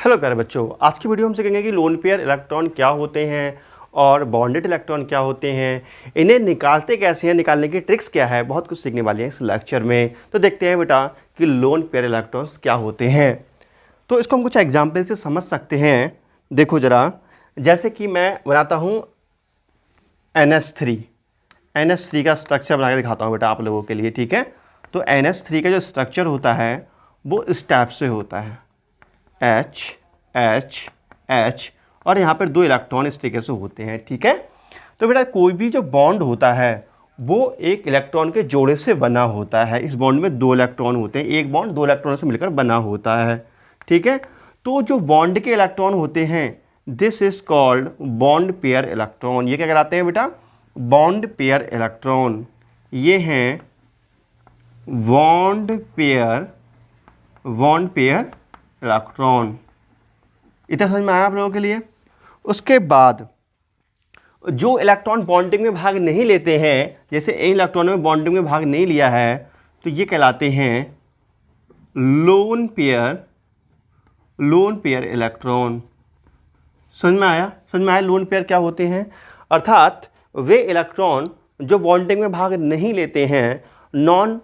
Hello प्यारे बच्चों, आज की वीडियो हम सीखेंगे कि लोन पेयर इलेक्ट्रॉन क्या होते हैं और बॉन्डेड इलेक्ट्रॉन क्या होते हैं, इन्हें निकालते कैसे हैं, निकालने की ट्रिक्स क्या है। बहुत कुछ सीखने वाले हैं इस लेक्चर में। तो देखते हैं बेटा कि लोन पेयर इलेक्ट्रॉन्स क्या होते हैं। तो इसको हम कुछ एग्जाम्पल से समझ सकते हैं। देखो ज़रा, जैसे कि मैं बनाता हूँ NH3 का स्ट्रक्चर बना के दिखाता हूँ बेटा आप लोगों के लिए, ठीक है। तो NH3 का जो स्ट्रक्चर होता है वो इस टाइप से होता है, H H H, और यहाँ पर 2 इलेक्ट्रॉन इस तरीके से होते हैं, ठीक है। तो बेटा कोई भी जो बॉन्ड होता है वो एक इलेक्ट्रॉन के जोड़े से बना होता है। इस बॉन्ड में 2 इलेक्ट्रॉन होते हैं, एक बॉन्ड 2 इलेक्ट्रॉन से मिलकर बना होता है, ठीक है। तो जो बॉन्ड के इलेक्ट्रॉन होते हैं this is called bond pair electron. ये क्या कहलाते हैं बेटा? Bond pair electron. ये हैं बॉन्ड पेयर इलेक्ट्रॉन। इतना समझ में आया आप लोगों के लिए। उसके बाद जो इलेक्ट्रॉन बॉन्डिंग में भाग नहीं लेते हैं, जैसे इन इलेक्ट्रॉनों में बॉन्डिंग में भाग नहीं लिया है, तो ये कहलाते हैं लोन पेयर इलेक्ट्रॉन। समझ में आया? लोन पेयर क्या होते हैं? अर्थात वे इलेक्ट्रॉन जो बॉन्डिंग में भाग नहीं लेते हैं, नॉन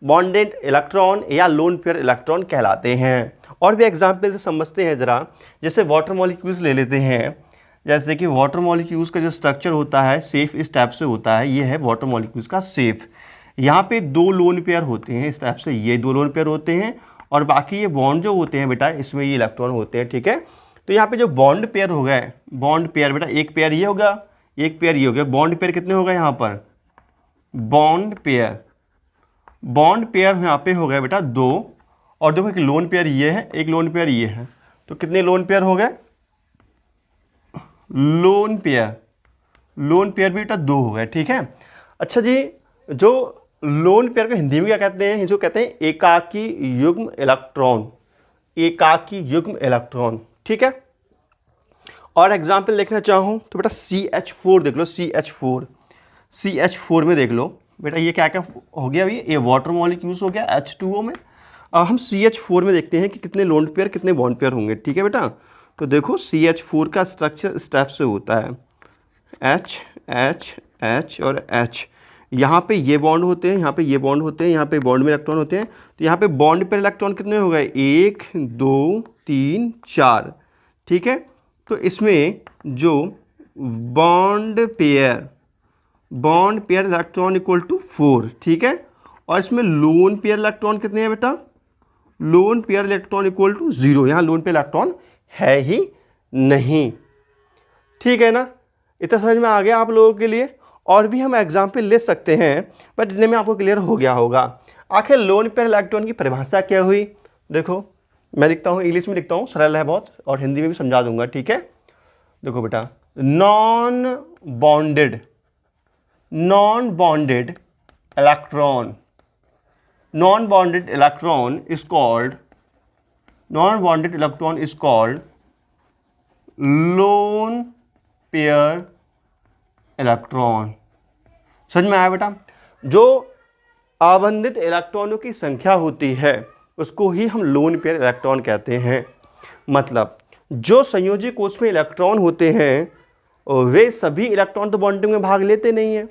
बॉन्डेड इलेक्ट्रॉन या लोन पेयर इलेक्ट्रॉन कहलाते हैं। और भी एग्जाम्पल से समझते हैं ज़रा। जैसे वाटर मॉलिक्यूल्स ले लेते हैं। जैसे कि वाटर मॉलिक्यूल्स का जो स्ट्रक्चर होता है सेफ इस टाइप से होता है। ये है वाटर मॉलिक्यूल्स का सेफ। यहाँ पे 2 लोन पेयर होते हैं इस टाइप से, ये 2 लोन पेयर होते हैं, और बाकी ये बॉन्ड जो होते हैं बेटा इसमें ये इलेक्ट्रॉन होते हैं, ठीक है। तो यहाँ पे जो बॉन्ड पेयर हो गए, बॉन्ड पेयर बेटा एक पेयर ये होगा, एक पेयर ये हो गया। बॉन्ड पेयर कितने हो गए यहाँ पर? बॉन्ड पेयर यहाँ पे हो गए बेटा 2, और देखो एक लोन पेयर ये है, एक लोन पेयर ये है। तो कितने लोन पेयर हो गए? लोन पेयर भी बेटा 2 हो गए, ठीक है। अच्छा जी, जो लोन पेयर को हिंदी में क्या कहते हैं? जो कहते हैं एकाकी युग्म इलेक्ट्रॉन, ठीक है। और एग्जाम्पल देखना चाहूँ तो बेटा CH4 देख लो। CH4 में देख लो बेटा, ये क्या क्या हो गया? अभी ये वाटर मॉलिक्यूल्स हो गया H2O में। अब हम CH4 में देखते हैं कि कितने लोन पेयर कितने बॉन्ड पेयर होंगे, ठीक है बेटा। तो देखो CH4 का स्ट्रक्चर स्टेप से होता है H H H और H। यहाँ पे ये बॉन्ड होते हैं, यहाँ पे ये बॉन्ड होते हैं, यहाँ पे बॉन्ड में इलेक्ट्रॉन होते हैं। तो यहाँ पे बॉन्ड पेयर इलेक्ट्रॉन कितने हो गए? 1 2 3 4, ठीक है। तो इसमें जो bond pair electron equal to 4, ठीक है। और इसमें लोन पेयर इलेक्ट्रॉन कितने हैं बेटा? Lone pair electron equal to 0। यहाँ लोन पेयर इलेक्ट्रॉन है ही नहीं, ठीक है ना। इतना समझ में आ गया आप लोगों के लिए। और भी हम एग्जाम्पल ले सकते हैं, बट इतने में आपको क्लियर हो गया होगा। आखिर लोन पेयर इलेक्ट्रॉन की परिभाषा क्या हुई? देखो मैं लिखता हूँ, इंग्लिश में लिखता हूँ, सरल है बहुत, और हिंदी में भी समझा दूंगा, ठीक है। देखो बेटा, non bonded electron is called loan pair electron. समझ में आया बेटा? जो आबंधित इलेक्ट्रॉनों की संख्या होती है उसको ही हम लोन पेयर इलेक्ट्रॉन कहते हैं। मतलब जो संयोजी कोष में इलेक्ट्रॉन होते हैं वे सभी इलेक्ट्रॉन तो बॉन्डिंग में भाग लेते नहीं हैं।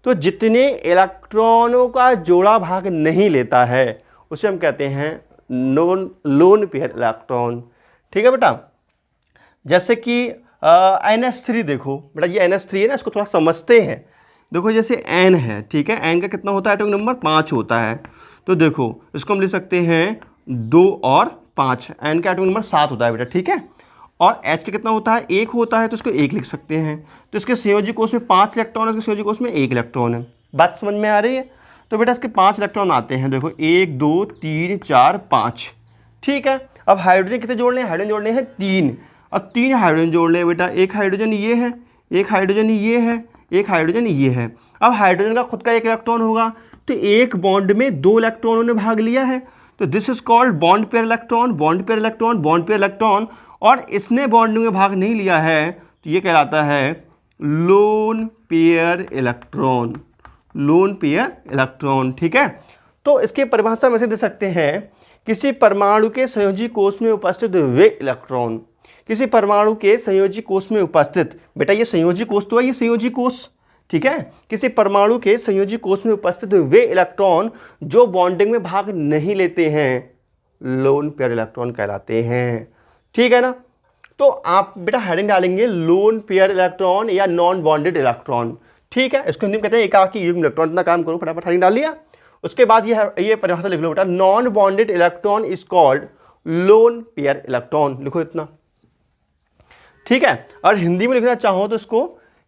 तो जितने इलेक्ट्रॉनों का जोड़ा भाग नहीं लेता है उसे हम कहते हैं लोन पेयर इलेक्ट्रॉन, ठीक है बेटा। जैसे कि NH3 देखो बेटा, ये NH3 है ना, इसको थोड़ा समझते हैं। देखो जैसे N है, ठीक है। N का कितना होता है? एटॉमिक नंबर 5 होता है। तो देखो इसको हम लिख सकते हैं 2 और 5। N का एटॉमिक नंबर 7 होता है बेटा, ठीक है। और H का कितना होता है? 1 होता है, तो इसको 1 लिख सकते हैं। तो इसके संयोजी कोष में 5 इलेक्ट्रॉन है, इसके संयोजी कोष में 1 इलेक्ट्रॉन है। बात समझ में आ रही है? तो बेटा इसके 5 इलेक्ट्रॉन आते हैं, देखो 1 2 3 4 5, ठीक है। अब हाइड्रोजन कितने जोड़ने हैं? हाइड्रोजन जोड़ने हैं 3। अब 3 हाइड्रोजन जोड़ लें बेटा, एक हाइड्रोजन ये है, एक हाइड्रोजन ये है, एक हाइड्रोजन ये है। अब हाइड्रोजन का खुद का 1 इलेक्ट्रॉन होगा, तो एक बॉन्ड में 2 इलेक्ट्रॉनों ने भाग लिया है। तो this is called bond pair electron. और इसने बॉन्डिंग में भाग नहीं लिया है तो ये कहलाता है लोन पेयर इलेक्ट्रॉन, ठीक है। तो इसकी परिभाषा में से दे सकते हैं किसी परमाणु के संयोजी कोष में उपस्थित वे इलेक्ट्रॉन, किसी परमाणु के संयोजी कोष में उपस्थित, बेटा ये संयोजी कोष तो है, ये संयोजी कोष, ठीक है, किसी परमाणु के संयोजी कोष में उपस्थित वे इलेक्ट्रॉन जो बॉन्डिंग में भाग नहीं लेते हैं लोन पेयर इलेक्ट्रॉन कहलाते हैं, ठीक है ना। तो आप बेटा हेडिंग डालेंगे लोन पेयर इलेक्ट्रॉन या नॉन बॉन्डेड इलेक्ट्रॉन, ठीक है, इसको हिंदी में कहते हैं एकाकी युग्म इलेक्ट्रॉन। इतना काम करो, फटाफट हेडिंग डाल लिया। उसके बाद ये परिभाषा लिख लो बेटा, non bonded electron is called loan pair electron, लिखो इतना, ठीक है। और हिंदी में लिखना चाहो तो इसको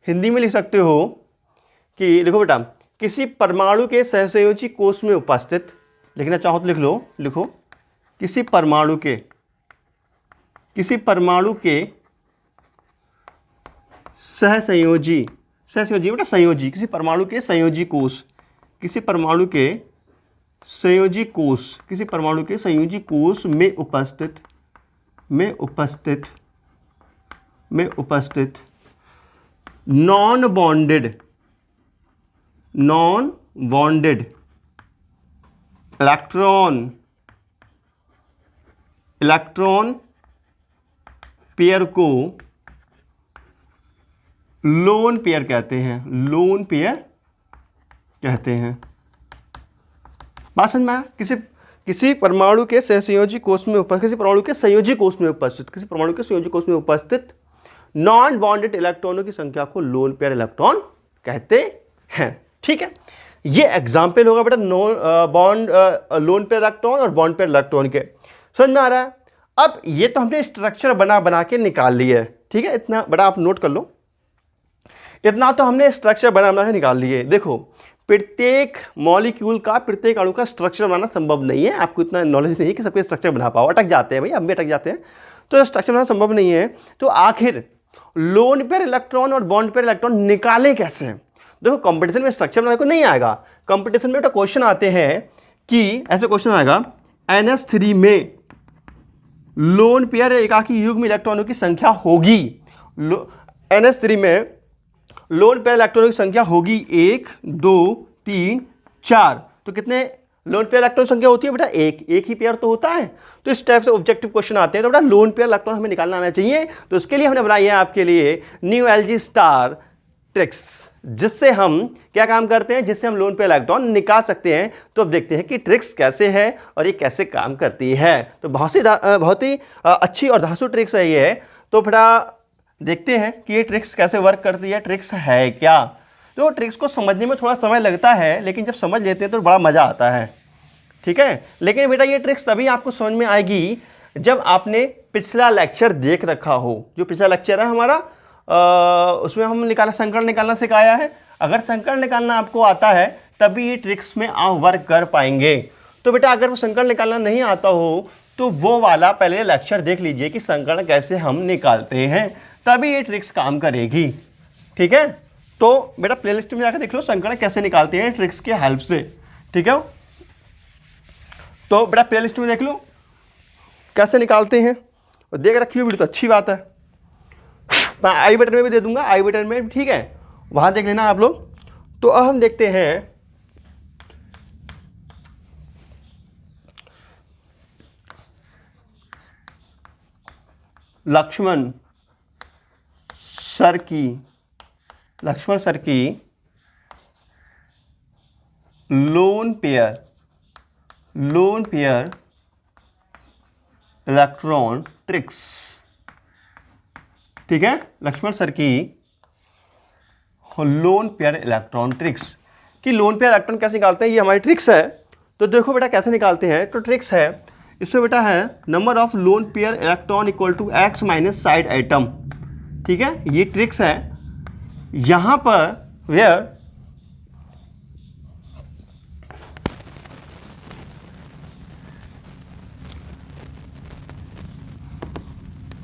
हिंदी में लिख सकते हो कि लिखो बेटा, किसी परमाणु के सहसंयोजी कोष में उपस्थित, लिखना चाहो तो लिख लो, लिखो किसी परमाणु के सहसंयोजी बेटा संयोजी, किसी परमाणु के संयोजी कोष, किसी परमाणु के संयोजी कोष में उपस्थित नॉन बॉन्डेड इलेक्ट्रॉन पेयर को लोन पेयर कहते हैं, बात समझ में आया। किसी परमाणु के सहसंयोजी कोष में उपस्थित, किसी परमाणु के संयोजी कोष में उपस्थित नॉन बॉन्डेड इलेक्ट्रॉनों की संख्या को लोन पेयर इलेक्ट्रॉन कहते हैं, ठीक है। ये एग्जाम्पल होगा बेटा लोन पेयर इलेक्ट्रॉन और बॉन्ड पेयर इलेक्ट्रॉन के, समझ में आ रहा है। अब ये तो हमने स्ट्रक्चर बना के निकाल लिया है, ठीक है, इतना बड़ा आप नोट कर लो, इतना तो हमने स्ट्रक्चर बना के निकाल लिए। देखो प्रत्येक मॉलिक्यूल का, प्रत्येक अणु का स्ट्रक्चर बनाना संभव नहीं है, आपको इतना नॉलेज नहीं है कि सबके स्ट्रक्चर बना पाओ, अटक जाते हैं भाई, अब भी अटक जाते हैं, तो स्ट्रक्चर बनाना संभव नहीं है। तो आखिर लोन पेयर इलेक्ट्रॉन और बॉन्ड पेयर इलेक्ट्रॉन निकालें कैसे? देखो कंपटीशन में स्ट्रक्चर बनाने को नहीं आएगा, कंपटीशन में तो क्वेश्चन आते हैं कि ऐसे क्वेश्चन आएगा NH3 में लोन पेयर एकाकी युग्म इलेक्ट्रॉनों की संख्या होगी, NH3 में लोन पेयर इलेक्ट्रॉनों की संख्या होगी 1 2 3 4, तो कितने लोन पेयर इलेक्ट्रॉन संख्या होती है बेटा? एक ही पेयर तो होता है। तो इस टाइप से ऑब्जेक्टिव क्वेश्चन आते हैं, तो बेटा लोन पेयर इलेक्ट्रॉन हमें निकालना आना चाहिए। तो इसके लिए हमने बनाई है आपके लिए न्यू एलजी स्टार ट्रिक्स, जिससे हम क्या काम करते हैं, जिससे हम लोन पेयर इलेक्ट्रॉन निकाल सकते हैं। तो अब देखते हैं कि ट्रिक्स कैसे है और ये कैसे काम करती है। तो बहुत ही अच्छी और धांसू ट्रिक्स है ये। तो बेटा देखते हैं कि ये ट्रिक्स कैसे वर्क करती है, ट्रिक्स है क्या। तो ट्रिक्स को समझने में थोड़ा समय लगता है, लेकिन जब समझ लेते हैं तो बड़ा मज़ा आता है, ठीक है। लेकिन बेटा ये ट्रिक्स तभी आपको समझ में आएगी जब आपने पिछला लेक्चर देख रखा हो। जो पिछला लेक्चर है हमारा उसमें हम संकलन निकालना सिखाया है। अगर संकलन निकालना आपको आता है तभी ये ट्रिक्स में आप वर्क कर पाएंगे। तो बेटा अगर वो संकलन निकालना नहीं आता हो तो वो वाला पहले लेक्चर देख लीजिए कि संकलन कैसे हम निकालते हैं, तभी ये ट्रिक्स काम करेगी, ठीक है। तो बेटा प्लेलिस्ट में जाकर देख लो संकलन कैसे निकालते हैं ट्रिक्स के हेल्प से, ठीक है। तो बेटा प्लेलिस्ट में देख लो कैसे निकालते हैं, और देख रखी हो वीडियो तो अच्छी बात है। मैं आई बटन में भी दे दूंगा, आई बटन में, ठीक है, वहां देख लेना आप लोग। तो अब हम देखते हैं लक्ष्मण सर की लोन पेयर इलेक्ट्रॉन ट्रिक्स, ठीक है। लक्ष्मण सर की लोन पेयर इलेक्ट्रॉन ट्रिक्स कि लोन पेयर इलेक्ट्रॉन कैसे निकालते हैं, ये हमारी ट्रिक्स है। तो देखो बेटा कैसे निकालते हैं। तो ट्रिक्स है इसमें बेटा है number of lone pair electron equal to x minus side atom, ठीक है, ये ट्रिक्स है। यहां पर वेयर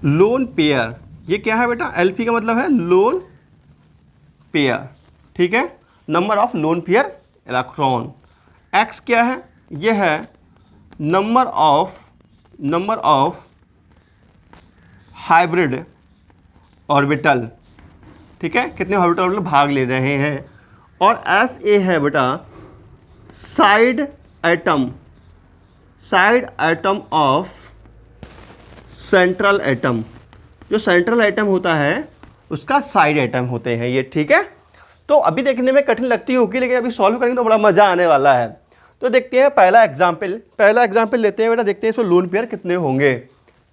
लोन पेयर, ये क्या है बेटा, LP का मतलब है लोन पेयर, ठीक है, number of lone pair electron. x क्या है, ये है नंबर ऑफ हाइब्रिड ऑर्बिटल, ठीक है, कितने ऑर्बिटल भाग ले रहे हैं। और SA है बेटा side side atom of central atom. जो सेंट्रल एटम होता है उसका साइड एटम होते हैं ये, ठीक है। तो अभी देखने में कठिन लगती होगी, लेकिन अभी सॉल्व करेंगे तो बड़ा मजा आने वाला है। तो देखते हैं पहला एग्जाम्पल लेते हैं बेटा, देखते हैं इसमें लोन पेयर कितने होंगे,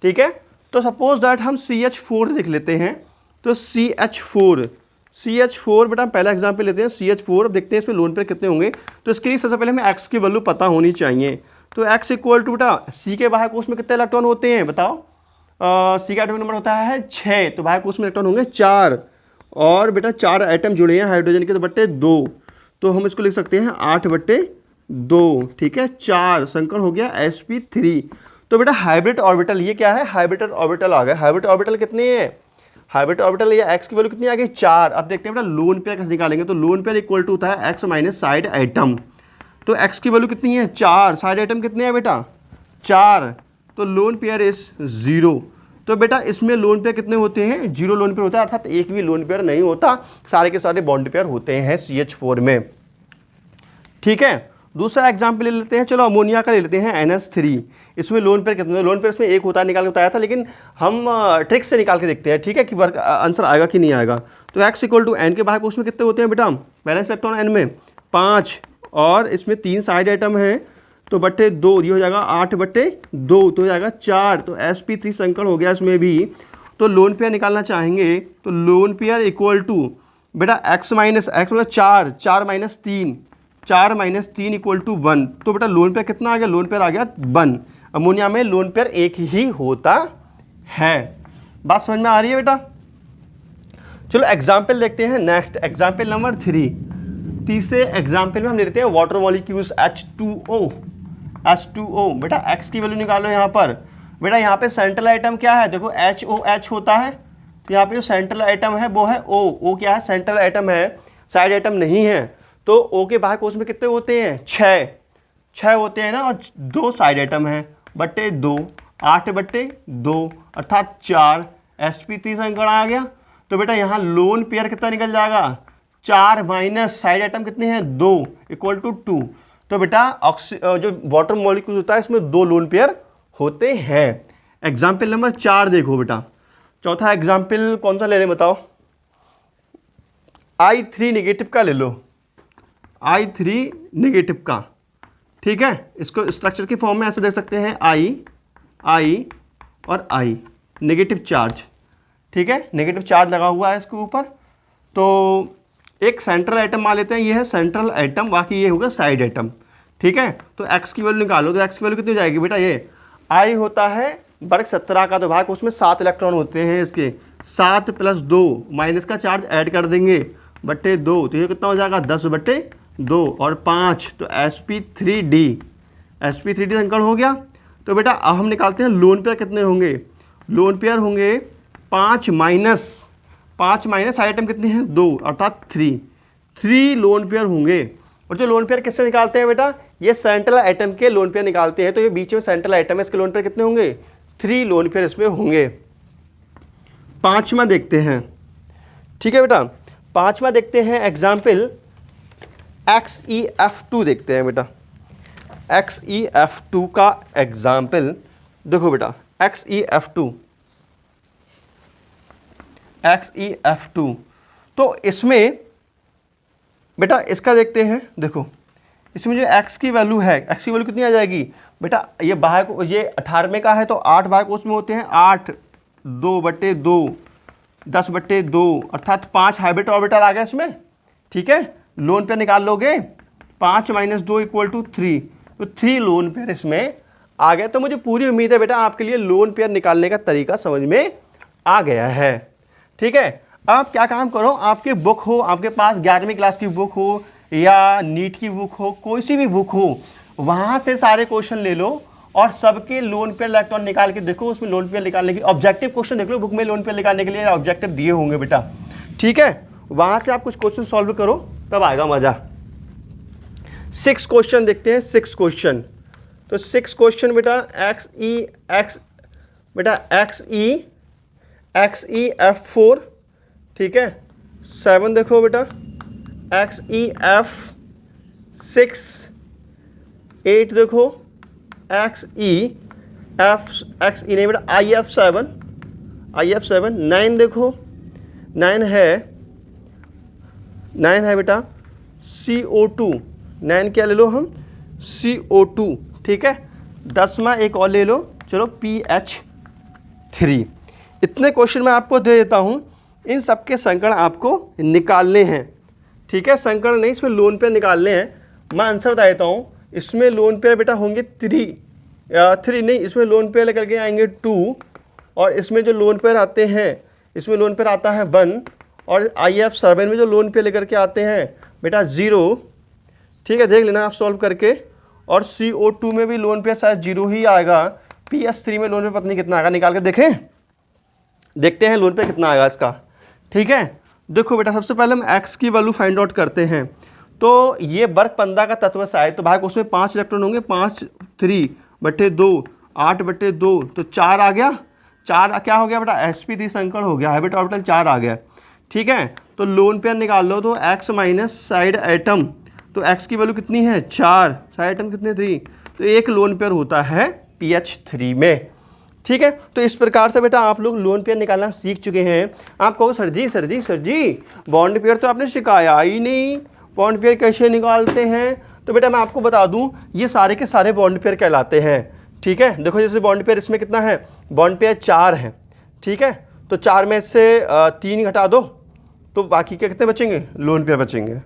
ठीक है। तो सपोज दैट हम CH4 देख लेते हैं। तो CH4 बेटा पहला एग्जाम्पल लेते हैं CH4। अब देखते हैं इसमें लोन पेयर कितने होंगे। तो इसके लिए सबसे पहले हमें x की वैल्यू पता होनी चाहिए। तो x इक्वल टू बेटा C के बाह्य कोश में कितने इलेक्ट्रॉन होते हैं बताओ। C का एटॉमिक नंबर होता है 6, तो बाह्य कोश में इलेक्ट्रॉन होंगे 4। और बेटा 4 एटम जुड़े हैं हाइड्रोजन के, तो बट्टे 2, तो हम इसको लिख सकते हैं 8/2, ठीक है। 4 संकरण हो गया sp3। तो बेटा हाइब्रिड ऑर्बिटल, ये क्या है, हाइब्रिड ऑर्बिटल आ गया। हाइब्रिड ऑर्बिटल कितने हैं, हाइब्रिड ऑर्बिटल ये x की वैल्यू कितनी आ गई 4। अब देखते हैं बेटा लोन पेयर कैसे निकालेंगे। तो लोन पेयर इक्वल टू होता है x माइनस साइड एटम। तो x की वैल्यू कितनी है 4, साइड एटम कितने हैं बेटा 4, तो लोन पेयर इज 0। तो बेटा इसमें लोन पेयर कितने होते हैं, 0 लोन पेयर होता है, अर्थात एक भी लोन पेयर नहीं होता, सारे के सारे बॉन्ड पेयर होते हैं CH4 में, ठीक है। दूसरा एग्जाम्पल ले लेते हैं, चलो अमोनिया का ले लेते हैं NH3। इसमें लोन पेयर कितने, लोन पेयर इसमें एक होता है, निकाल के बताया था, लेकिन हम ट्रिक से निकाल के देखते हैं, ठीक है, कि वर्क आंसर आएगा कि नहीं आएगा। तो x इक्वल टू n के बाहर उसमें कितने होते हैं बेटा, बैलेंस इलेक्ट्रॉन n में 5, और इसमें 3 साइड आइटम है, तो बट्टे 2, ये हो जाएगा 8/2, तो हो जाएगा 4। तो sp3 संकरण हो गया इसमें भी। तो लोन पेयर निकालना चाहेंगे, तो लोन पेयर इक्वल टू बेटा x माइनस x मतलब 4 माइनस 3 इक्वल टू 1। तो बेटा लोन पेयर कितना आ गया, लोन पेयर आ गया 1। अमोनिया में लोन पेयर एक ही होता है। बात समझ में आ रही है बेटा। चलो एग्जाम्पल देखते हैं नेक्स्ट, एग्जाम्पल नंबर 3। तीसरे एग्जाम्पल में हम ले लेते हैं वाटर मॉलिक्यूल्स H2O। बेटा x की वैल्यू निकालो यहाँ पर। बेटा यहाँ पे सेंट्रल आइटम क्या है, देखो HOH होता है, तो यहाँ पे जो सेंट्रल आइटम है वो है O क्या है, सेंट्रल आइटम है, साइड आइटम नहीं है। तो O के बाह्य कोश में कितने होते हैं 6 होते हैं ना, और 2 साइड आइटम है, बट्टे 2, 8/2 अर्थात 4, sp3 संकरण आ गया। तो बेटा यहाँ लोन पेयर कितना निकल जाएगा, 4 माइनस साइड आइटम कितने हैं 2 इक्वल टू 2। तो बेटा जो वाटर मॉलिक्यूल होता है इसमें 2 लोन पेयर होते हैं। एग्जाम्पल नंबर 4 देखो बेटा। चौथा एग्जाम्पल कौन सा ले लें बताओ, I3 नेगेटिव का ले लो, I3 नेगेटिव का, ठीक है। इसको स्ट्रक्चर की फॉर्म में ऐसे देख सकते हैं, I और I नेगेटिव चार्ज, ठीक है, नेगेटिव चार्ज लगा हुआ है इसके ऊपर। तो एक सेंट्रल आइटम मान लेते हैं, ये है सेंट्रल आइटम, बाकी ये होगा साइड आइटम, ठीक है। तो x की वैल्यू निकालो, तो x की वैल्यू कितनी हो जाएगी बेटा, ये I होता है वर्ग 17 का, तो भाग उसमें 7 इलेक्ट्रॉन होते हैं इसके, 7 + 2 माइनस का चार्ज ऐड कर देंगे बट्टे 2, तो ये कितना हो जाएगा 10/2 और 5, तो sp3d संकरण हो गया। तो बेटा अब हम निकालते हैं लोन पेयर कितने होंगे, लोन पेयर होंगे 5 माइनस साइड आइटम कितने हैं 2 अर्थात 3 लोन पेयर होंगे। और जो लोन पेयर किससे निकालते हैं बेटा, ये सेंट्रल आइटम के लोन पेयर निकालते हैं। तो ये बीच में सेंट्रल आइटम है, इसके लोन पेयर कितने होंगे 3 लोन पेयर इसमें होंगे। पांचवा देखते हैं, ठीक है बेटा। पांचवा देखते हैं एग्जाम्पल XeF2 देखते हैं बेटा। XeF2 का एग्जाम्पल देखो बेटा, XeF2। तो इसमें बेटा इसका देखते हैं, देखो इसमें जो x की वैल्यू है, x की वैल्यू कितनी आ जाएगी बेटा, ये बाह्य को ये 18वें का है, तो 8 बाह्य कोश में होते हैं, 8 2/2 10/2 अर्थात 5 हाइब्रिड ऑर्बिटल आ गया इसमें, ठीक है। लोन पेयर निकाल लोगे, 5 - 2 = 3, तो 3 लोन पेयर इसमें आ गए। तो मुझे पूरी उम्मीद है बेटा आपके लिए लोन पेयर निकालने का तरीका समझ में आ गया है, ठीक है। आप क्या काम करो, आपके बुक हो, आपके पास 11वीं क्लास की बुक हो या नीट की बुक हो, कोई सी भी बुक हो, वहाँ से सारे क्वेश्चन ले लो और सबके लोन पेयर इलेक्ट्रॉन निकाल के देखो, उसमें लोन पेयर निकालने की ऑब्जेक्टिव क्वेश्चन देख लो, बुक में लोन पेयर निकालने के लिए ऑब्जेक्टिव दिए होंगे बेटा, ठीक है। वहाँ से आप कुछ क्वेश्चन सॉल्व करो, तब आएगा मज़ा। 6 क्वेश्चन देखते हैं, 6 क्वेश्चन। तो 6 क्वेश्चन बेटा XeF4, ठीक है। 7 देखो बेटा XeF6, 8 देखो एक्स ई नहीं बेटा, IF7 9 देखो 9 है बेटा CO2, 9 क्या ले लो हम CO2, ठीक है। 10वां एक और ले लो, चलो PH3। इतने क्वेश्चन मैं आपको दे देता हूँ, इन सबके संकरण आपको निकालने हैं, ठीक है। संकरण नहीं, इसमें लोन पेयर निकालने हैं। मैं आंसर बता देता हूँ, इसमें लोन पेयर बेटा होंगे 3 नहीं, इसमें लोन पेयर लेकर के आएंगे 2, और इसमें जो लोन पेयर आते हैं, इसमें लोन पेयर आता है 1, और IF7 में जो लोन पेयर लेकर के आते हैं बेटा 0, ठीक है। देख लेना आप सॉल्व करके। और CO2 में भी लोन पेयर शायद 0 ही आएगा। PS3 में लोन पेयर पता नहीं कितना आएगा, निकाल के देखें, देखते हैं लोन पेयर कितना आएगा इसका, ठीक है। देखो बेटा सबसे पहले हम x की वैल्यू फाइंड आउट करते हैं। तो ये वर्ग 15 का तत्व है, तो भाई उसमें 5 इलेक्ट्रॉन होंगे, 5 3/2 8/2, तो 4 आ गया। 4 क्या हो गया बेटा, sp3 संकरण हो गया, हाइब्रिड ऑर्बिटल 4 आ गया, ठीक है। तो लोन पेयर निकाल लो, तो x माइनस साइड एटम, तो x की वैल्यू कितनी है 4, साइड एटम कितने 3, तो एक लोन पेयर होता है PH3 में, ठीक है। तो इस प्रकार से बेटा आप लोग लोन पेयर निकालना सीख चुके हैं। आप कहो सर जी बॉन्ड पेयर तो आपने सिखाया ही नहीं, बॉन्ड पेयर कैसे निकालते हैं। तो बेटा मैं आपको बता दूं, ये सारे के सारे बॉन्ड पेयर कहलाते हैं, ठीक है। देखो जैसे बॉन्ड पेयर इसमें कितना है, बॉन्ड पेयर 4 है, ठीक है। तो 4 में से 3 घटा दो, तो बाकी के कितने बचेंगे, लोन पेयर बचेंगे,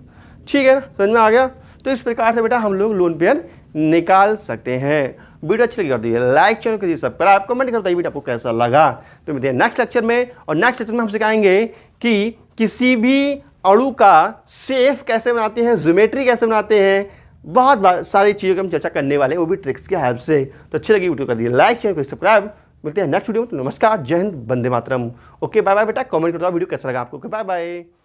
ठीक है ना, समझ में आ गया। तो इस प्रकार से बेटा हम लोग लोन पेयर निकाल सकते हैं। वीडियो अच्छी लगी कर दीजिए लाइक, चैनल को सब्सक्राइब, कमेंट कर बताइए वीडियो आपको कैसा लगा। तो मिलते हैं नेक्स्ट लेक्चर में, और नेक्स्ट लेक्चर में हम सिखाएंगे कि किसी भी अणु का शेप कैसे बनाते हैं, ज्योमेट्री कैसे बनाते हैं, बहुत सारी चीज़ों की हम चर्चा करने वाले हैं, वो भी ट्रिक्स की हेल्प से। तो अच्छी लगी वीडियो कर दीजिए लाइक, चैनल को सब्सक्राइब। मिलते हैं नेक्स्ट वीडियो में। तो नमस्कार, जय हिंद, वंदे मातरम। ओके बाय बाय बेटा, कमेंट करता वीडियो कैसा लगा आपको। Okay bye bye.